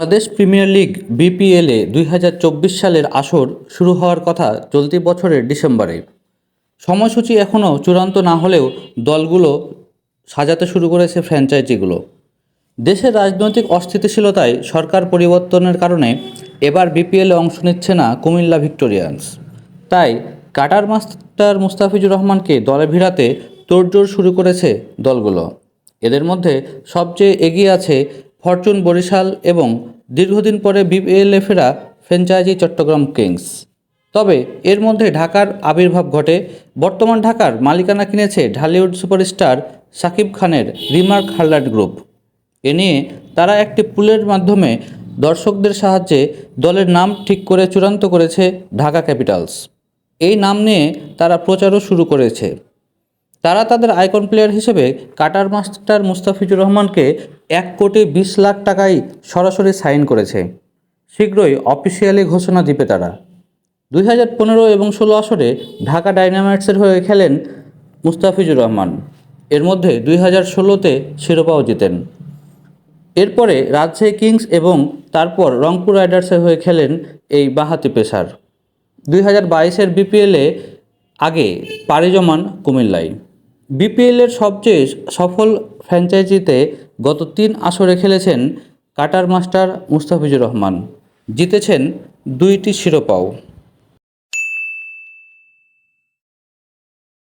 Bangladesh premier league বিপিএলে ২০২৪ সালের আসর শুরু হওয়ার কথা চলতি বছরের ডিসেম্বরে। সময়সূচি এখনও চূড়ান্ত না হলেও দলগুলো সাজাতে শুরু করেছে ফ্র্যাঞ্চাইজিগুলো। দেশের রাজনৈতিক অস্থিতিশীলতায় সরকার পরিবর্তনের কারণে এবার বিপিএলে অংশ নিচ্ছে না কুমিল্লা ভিক্টোরিয়ান্স। তাই কাটার মাস্টার মুস্তাফিজুর রহমানকে দলে ভিড়াতে তোড়জোড় শুরু করেছে দলগুলো। এদের মধ্যে সবচেয়ে এগিয়ে আছে ফরচুন বরিশাল এবং দীর্ঘদিন পরে বিপিএলে ফেরা ফ্র্যাঞ্চাইজি চট্টগ্রাম কিংস। তবে এর মধ্যে ঢাকার আবির্ভাব ঘটে। বর্তমান ঢাকার মালিকানা কিনেছে ঢালিউড সুপারস্টার শাকিব খানের রিমার্ক হার্লার্ট গ্রুপ। এ নিয়ে তারা একটি পুলের মাধ্যমে দর্শকদের সাহায্যে দলের নাম ঠিক করে চূড়ান্ত করেছে ঢাকা ক্যাপিটালস। এই নাম নিয়ে তারা প্রচারও শুরু করেছে। তারা তাদের আইকন প্লেয়ার হিসেবে কাটার মাস্টার মুস্তাফিজুর রহমানকে ১,২০,০০,০০০ টাকায় সরাসরি সাইন করেছে। শীঘ্রই অফিসিয়ালি ঘোষণা দিবে তারা। ২০১৫ এবং ১৬ আসরে ঢাকা ডায়নামাইটসের হয়ে খেলেন মুস্তাফিজুর রহমান। এর মধ্যে 2016-তে শিরোপাও জিতেন। এরপরে রাজশাহী কিংস এবং তারপর রংপুর রাইডার্সের হয়ে খেলেন এই বাঁহাতি পেসার। 2022-এর বিপিএলে আগে পাড়ি জমান কুমিল্লায়। বিপিএলের সবচেয়ে সফল ফ্র্যাঞ্চাইজিতে গত 3 আসরে খেলেছেন কাটার মাস্টার মুস্তাফিজুর রহমান। জিতেছেন 2টি শিরোপাও।